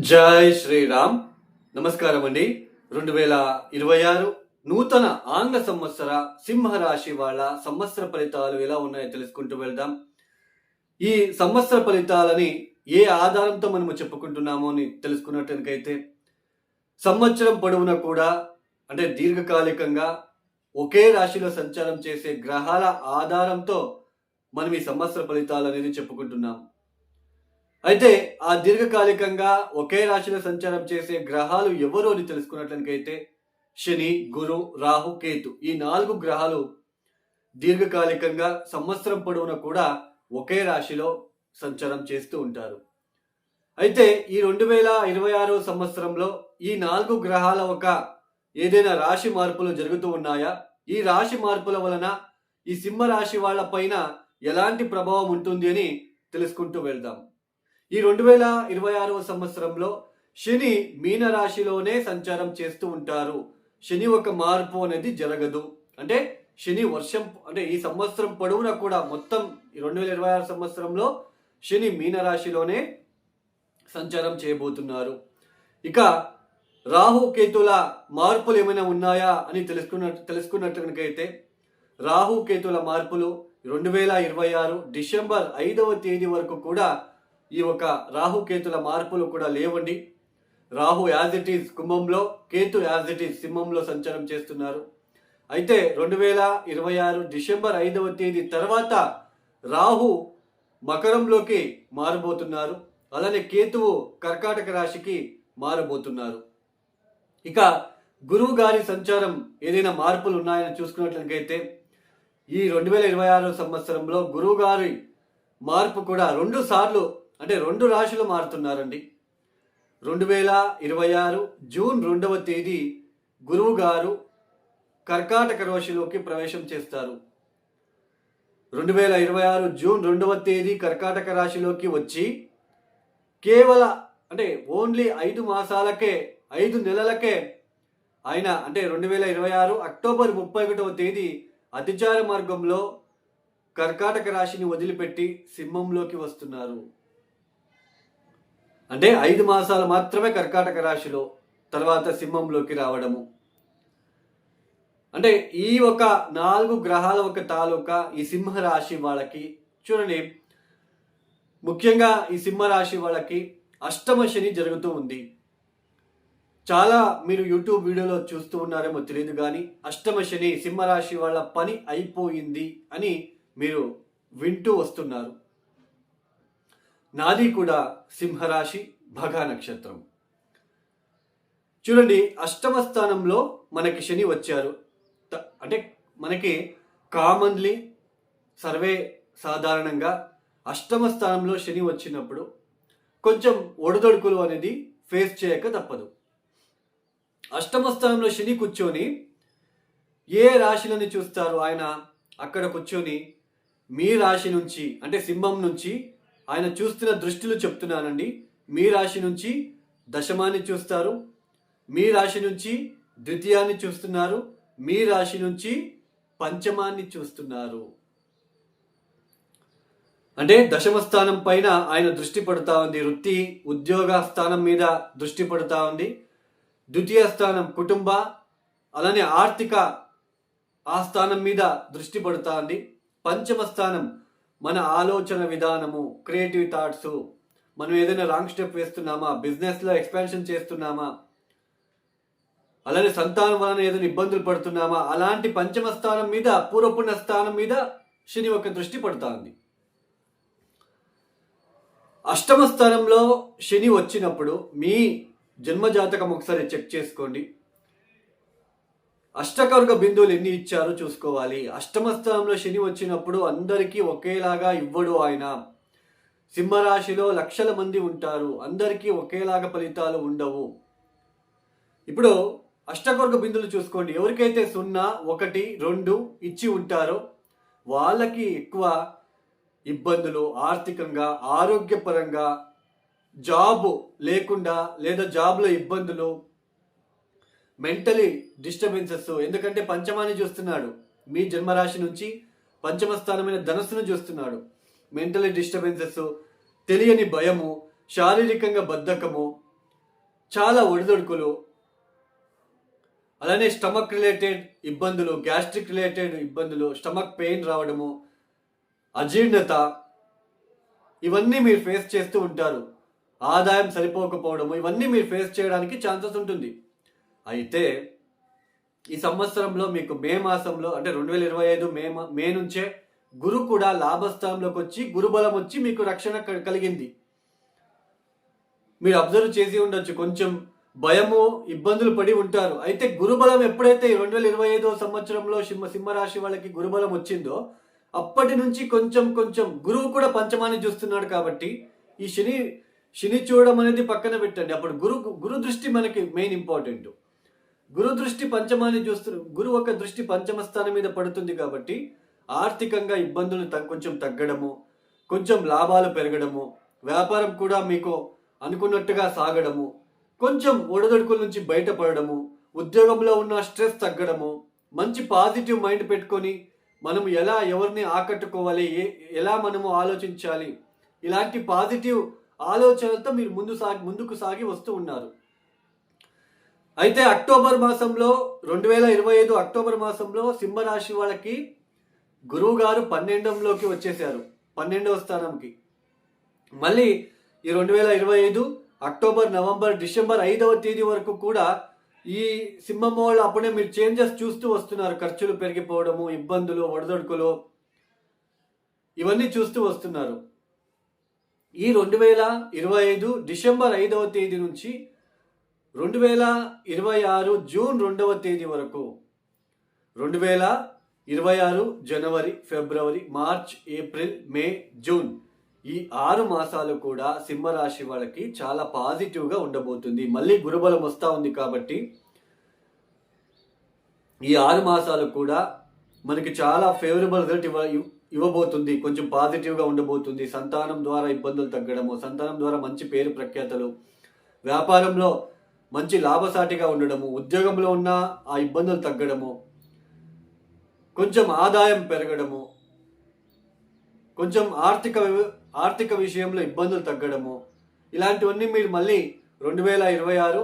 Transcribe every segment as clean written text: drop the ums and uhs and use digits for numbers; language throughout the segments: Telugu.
జై శ్రీరామ్. నమస్కారం అండి. 2026 నూతన ఆంగ్ల సంవత్సర సింహరాశి వాళ్ళ సంవత్సర ఫలితాలు ఎలా ఉన్నాయో తెలుసుకుంటూ వెళ్దాం. ఈ సంవత్సర ఫలితాలని ఏ ఆధారంతో మనము చెప్పుకుంటున్నామో అని తెలుసుకున్నట్లయితే, సంవత్సరం పొడవునా కూడా అంటే దీర్ఘకాలికంగా ఒకే రాశిలో సంచారం చేసే గ్రహాల ఆధారంతో మనం ఈ సంవత్సర ఫలితాలు అనేది చెప్పుకుంటున్నాం. అయితే ఆ దీర్ఘకాలికంగా ఒకే రాశిలో సంచారం చేసే గ్రహాలు ఎవరు అని తెలుసుకున్నట్లయితే, శని, గురు, రాహు, కేతు ఈ 4 గ్రహాలు దీర్ఘకాలికంగా సంవత్సరం పొడవునా కూడా ఒకే రాశిలో సంచారం చేస్తూ ఉంటారు. అయితే ఈ 2026 సంవత్సరంలో ఈ 4 గ్రహాల ఏదైనా రాశి మార్పులు జరుగుతూ ఉన్నాయా? ఈ రాశి మార్పుల వలన ఈ సింహ రాశి వాళ్ళ పైన ఎలాంటి ప్రభావం ఉంటుంది అని తెలుసుకుంటూ వెళ్దాం. ఈ 2026 సంవత్సరంలో శని మీన రాశిలోనే సంచారం చేస్తూ ఉంటారు. శని ఒక మార్పు అనేది జరగదు. అంటే శని వర్షం అంటే ఈ సంవత్సరం పొడవునా కూడా మొత్తం 2026 సంవత్సరంలో శని మీన రాశిలోనే సంచారం చేయబోతున్నారు. ఇక రాహు కేతుల మార్పులు ఏమైనా ఉన్నాయా అని తెలుసుకున్నట్లయితే, రాహు కేతుల మార్పులు 2026 డిసెంబర్ 5వ తేదీ వరకు కూడా ఈ రాహుకేతుల మార్పులు కూడా లేవండి. రాహు యాజ్ ఇట్ ఈజ్ కుంభంలో, కేతు యాజ్ ఇట్ ఈజ్ సింహంలో సంచారం చేస్తున్నారు. అయితే 2026 డిసెంబర్ 5వ తేదీ తర్వాత రాహు మకరంలోకి మారబోతున్నారు. అలానే కేతువు కర్కాటక రాశికి మారబోతున్నారు. ఇక గురువు గారి సంచారం ఏదైనా మార్పులు ఉన్నాయని చూసుకున్నట్లయితే, ఈ 2026 సంవత్సరంలో గురువు గారి మార్పు కూడా 2 సార్లు అంటే 2 రాశులు మారుతున్నారండి. 2026 జూన్ 2వ తేదీ గురువు గారు కర్కాటక రాశిలోకి ప్రవేశం చేస్తారు. 2026 జూన్ 2వ తేదీ కర్కాటక రాశిలోకి వచ్చి అంటే ఓన్లీ 5 మాసాలకే 5 నెలలకే ఆయన అంటే 2026 అక్టోబర్ 31వ తేదీ అతిచార మార్గంలో కర్కాటక రాశిని వదిలిపెట్టి సింహంలోకి వస్తున్నారు. అంటే 5 మాసాలు మాత్రమే కర్కాటక రాశిలో, తర్వాత సింహంలోకి రావడము. అంటే ఈ 4 గ్రహాల తాలూకా ఈ సింహ రాశి వాళ్ళకి చూడండి, ముఖ్యంగా ఈ సింహ రాశి వాళ్ళకి అష్టమ శని జరుగుతూ ఉంది. చాలా మీరు యూట్యూబ్ వీడియోలో చూస్తూ ఉన్నారేమో తెలియదు కానీ, అష్టమ శని సింహరాశి వాళ్ళ పని అయిపోయింది అని మీరు వింటూ వస్తున్నారు. నాది కూడా సింహరాశి, భగా నక్షత్రం. చూడండి, అష్టమ స్థానంలో మనకి శని వచ్చారు. అంటే మనకి కామన్లీ సర్వే సాధారణంగా అష్టమ స్థానంలో శని వచ్చినప్పుడు కొంచెం ఒడిదొడుకులు అనేది ఫేస్ చేయక తప్పదు. అష్టమ స్థానంలో శని కూర్చొని ఏ రాశిలని చూస్తారు ఆయన? అక్కడ కూర్చొని మీ రాశి నుంచి అంటే సింహం నుంచి ఆయన చూస్తున్న దృష్టిలు చెప్తున్నానండి. మీ రాశి నుంచి దశమాన్ని చూస్తారు, మీ రాశి నుంచి ద్వితీయాన్ని చూస్తున్నారు, మీ రాశి నుంచి పంచమాన్ని చూస్తున్నారు. అంటే దశమ స్థానం పైన ఆయన దృష్టి పడుతూ ఉంది. వృత్తి ఉద్యోగ స్థానం మీద దృష్టి పడుతూ ఉంది. ద్వితీయ స్థానం కుటుంబ అలానే ఆర్థిక ఆ స్థానం మీద దృష్టి పడుతూ ఉంది. పంచమ స్థానం మన ఆలోచన విధానము, క్రియేటివ్ థాట్స్, మనం ఏదైనా రాంగ్ స్టెప్ వేస్తున్నామా, బిజినెస్లో ఎక్స్పాన్షన్ చేస్తున్నామా, అలానే సంతానం వలన ఏదైనా ఇబ్బందులు పడుతున్నామా, అలాంటి పంచమ స్థానం మీద, పూర్వపుణ్య స్థానం మీద శని దృష్టి పడుతూ ఉంది. అష్టమ స్థానంలో శని వచ్చినప్పుడు మీ జన్మజాతకం ఒకసారి చెక్ చేసుకోండి. అష్టకర్గ బిందువులు ఎన్ని ఇచ్చారో చూసుకోవాలి. అష్టమ స్థానంలో శని వచ్చినప్పుడు అందరికీ ఒకేలాగా ఇవ్వడు ఆయన. సింహరాశిలో లక్షల మంది ఉంటారు, అందరికీ ఒకేలాగా ఫలితాలు ఉండవు. ఇప్పుడు అష్టకర్గ బిందువులు చూసుకోండి. ఎవరికైతే 0, 1, 2 ఇచ్చి ఉంటారో వాళ్ళకి ఎక్కువ ఇబ్బందులు, ఆర్థికంగా, ఆరోగ్యపరంగా, జాబ్ లేకుండా లేదా జాబ్లో ఇబ్బందులు, మెంటలీ డిస్టర్బెన్సెస్. ఎందుకంటే పంచమాన్ని చూస్తున్నాడు, మీ జన్మరాశి నుంచి పంచమ స్థానమైన ధనస్సును చూస్తున్నాడు. మెంటలీ డిస్టర్బెన్సెస్, తెలియని భయము, శారీరకంగా బద్ధకము, చాలా ఒడిదొడుకులు, అలానే స్టమక్ రిలేటెడ్ ఇబ్బందులు, గ్యాస్ట్రిక్ రిలేటెడ్ ఇబ్బందులు, స్టమక్ పెయిన్ రావడము, అజీర్ణత, ఇవన్నీ మీరు ఫేస్ చేస్తూ ఉంటారు. ఆదాయం సరిపోకపోవడము, ఇవన్నీ మీరు ఫేస్ చేయడానికి ఛాన్సెస్ ఉంటుంది. అయితే ఈ సంవత్సరంలో మీకు మే మాసంలో అంటే 2025 మే నుంచే గురు కూడా లాభస్థానంలోకి వచ్చి గురుబలం వచ్చి మీకు రక్షణ కలిగింది. మీరు అబ్జర్వ్ చేసి ఉండొచ్చు, కొంచెం భయము ఇబ్బందులు పడి ఉంటారు. అయితే గురుబలం ఎప్పుడైతే 2025 సంవత్సరంలో సింహరాశి వాళ్ళకి గురుబలం వచ్చిందో అప్పటి నుంచి కొంచెం కొంచెం గురువు కూడా పంచమాన్ని చూస్తున్నాడు. కాబట్టి ఈ శని చూడడం అనేది పక్కన పెట్టండి. అప్పుడు గురు దృష్టి మనకి మెయిన్ ఇంపార్టెంట్. గురు దృష్టి పంచమాన్ని చూస్తున్నారు. గురువు ఒక దృష్టి పంచమ స్థానం మీద పడుతుంది. కాబట్టి ఆర్థికంగా ఇబ్బందులు కొంచెం తగ్గడము, కొంచెం లాభాలు పెరగడము, వ్యాపారం కూడా మీకు అనుకున్నట్టుగా సాగడము, కొంచెం ఒడదొడుకుల నుంచి బయటపడడము, ఉద్యోగంలో ఉన్న స్ట్రెస్ తగ్గడము, మంచి పాజిటివ్ మైండ్ పెట్టుకొని మనం ఎలా ఎవరిని ఆకట్టుకోవాలి, ఎలా మనము ఆలోచించాలి, ఇలాంటి పాజిటివ్ ఆలోచనలతో మీరు ముందుకు సాగి వస్తూ ఉన్నారు. అయితే అక్టోబర్ మాసంలో 2025 అక్టోబర్ మాసంలో సింహరాశి వాళ్ళకి గురువు గారు 12లోకి వచ్చేసారు, 12వ స్థానంకి. మళ్ళీ ఈ 2025 అక్టోబర్, నవంబర్, డిసెంబర్ 5వ తేదీ వరకు కూడా ఈ సింహం వాళ్ళు అప్పుడే మీరు చేంజెస్ చూస్తూ వస్తున్నారు. ఖర్చులు పెరిగిపోవడము, ఇబ్బందులు, ఒడదొడుకులు, ఇవన్నీ చూస్తూ వస్తున్నారు. ఈ 2025 డిసెంబర్ 5వ తేదీ నుంచి 2026 జూన్ 2వ తేదీ వరకు, 2026 జనవరి, ఫిబ్రవరి, మార్చ్, ఏప్రిల్, మే, జూన్, ఈ 6 మాసాలు కూడా సింహరాశి వాళ్ళకి చాలా పాజిటివ్గా ఉండబోతుంది. మళ్ళీ గురుబలం వస్తూ ఉంది కాబట్టి ఈ 6 మాసాలు కూడా మనకి చాలా ఫేవరబుల్ రిజల్ట్ ఇవ్వబోతుంది. కొంచెం పాజిటివ్గా ఉండబోతుంది. సంతానం ద్వారా ఇబ్బందులు తగ్గడము, సంతానం ద్వారా మంచి పేరు ప్రఖ్యాతలు, వ్యాపారంలో మంచి లాభసాటిగా ఉండడము, ఉద్యోగంలో ఉన్న ఆ ఇబ్బందులు తగ్గడము, కొంచెం ఆదాయం పెరగడము, కొంచెం ఆర్థిక విషయంలో ఇబ్బందులు తగ్గడము, ఇలాంటివన్నీ మీరు మళ్ళీ 2026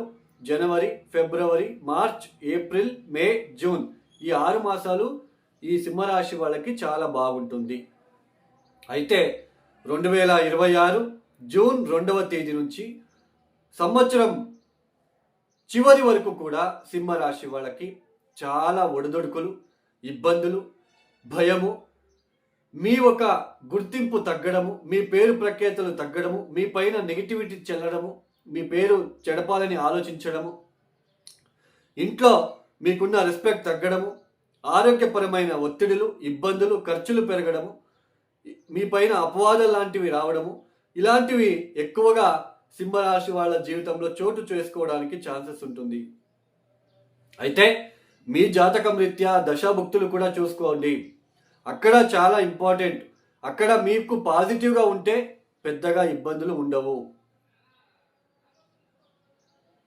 జనవరి, ఫిబ్రవరి, మార్చ్, ఏప్రిల్, మే, జూన్, ఈ 6 మాసాలు ఈ సింహరాశి వాళ్ళకి చాలా బాగుంటుంది. అయితే 2026 జూన్ 2వ తేదీ నుంచి సంవత్సరం చివరి వరకు కూడా సింహరాశి వాళ్ళకి చాలా ఒడిదొడుకులు, ఇబ్బందులు, భయము, మీ ఒక గుర్తింపు తగ్గడము, మీ పేరు ప్రఖ్యాతలు తగ్గడము, మీ పైన నెగిటివిటీ చెల్లడము, మీ పేరు చెడపాలని ఆలోచించడము, ఇంట్లో మీకున్న రెస్పెక్ట్ తగ్గడము, ఆరోగ్యపరమైన ఒత్తిడులు, ఇబ్బందులు, ఖర్చులు పెరగడము, మీ పైన అపవాదాలు లాంటివి రావడము, ఇలాంటివి ఎక్కువగా సింహరాశి వాళ్ళ జీవితంలో చోటు చేసుకోవడానికి ఛాన్సెస్ ఉంటుంది. అయితే మీ జాతకం రీత్యా దశాభుక్తులు కూడా చూసుకోండి. అక్కడ చాలా ఇంపార్టెంట్. అక్కడ మీకు పాజిటివ్గా ఉంటే పెద్దగా ఇబ్బందులు ఉండవు.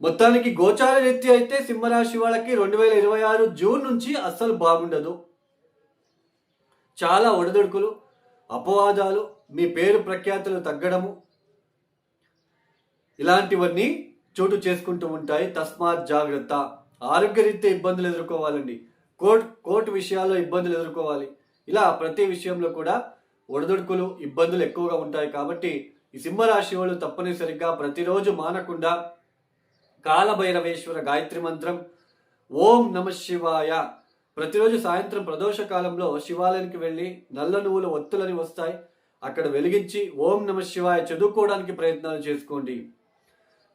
మొత్తానికి గోచార రీత్యా అయితే సింహరాశి వాళ్ళకి 2026 జూన్ నుంచి అస్సలు బాగుండదు. చాలా ఒడిదొడుకులు, అపవాదాలు, మీ పేరు ప్రఖ్యాతులు తగ్గడము, ఇలాంటివన్నీ చోటు చేసుకుంటూ ఉంటాయి. తస్మాత్ జాగ్రత్త. ఆరోగ్యరీత్యా ఇబ్బందులు ఎదుర్కోవాలండి. కోర్టు విషయాల్లో ఇబ్బందులు ఎదుర్కోవాలి. ఇలా ప్రతి విషయంలో కూడా ఒడిదొడుకులు, ఇబ్బందులు ఎక్కువగా ఉంటాయి. కాబట్టి ఈ సింహరాశి వాళ్ళు తప్పనిసరిగా ప్రతిరోజు మానకుండా కాలభైరవేశ్వర గాయత్రి మంత్రం ఓం నమ శివాయ ప్రతిరోజు సాయంత్రం ప్రదోష కాలంలో శివాలయానికి వెళ్ళి నల్ల నువ్వుల ఒత్తులని వస్తాయి, అక్కడ వెలిగించి ఓం నమ శివాయ చదువుకోవడానికి ప్రయత్నాలు చేసుకోండి.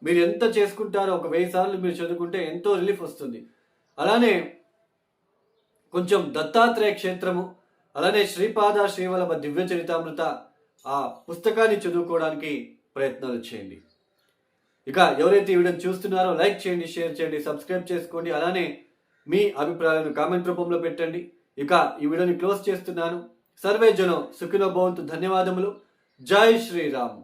మీరు ఎంత చేసుకుంటారో ఒక 1000 సార్లు మీరు చదువుకుంటే ఎంతో రిలీఫ్ వస్తుంది. అలానే కొంచెం దత్తాత్రేయ క్షేత్రము, అలానే శ్రీపాద శ్రీవల్లభ దివ్య చరితామృత ఆ పుస్తకాన్ని చదువుకోవడానికి ప్రయత్నాలు చేయండి. ఇక ఎవరైతే ఈ వీడియోని చూస్తున్నారో లైక్ చేయండి, షేర్ చేయండి, సబ్స్క్రైబ్ చేసుకోండి. అలానే మీ అభిప్రాయాలను కామెంట్ రూపంలో పెట్టండి. ఇక ఈ వీడియోని క్లోజ్ చేస్తున్నాను. సర్వే జనం సుఖినో భవంతు. ధన్యవాదములు. జై శ్రీరామ్.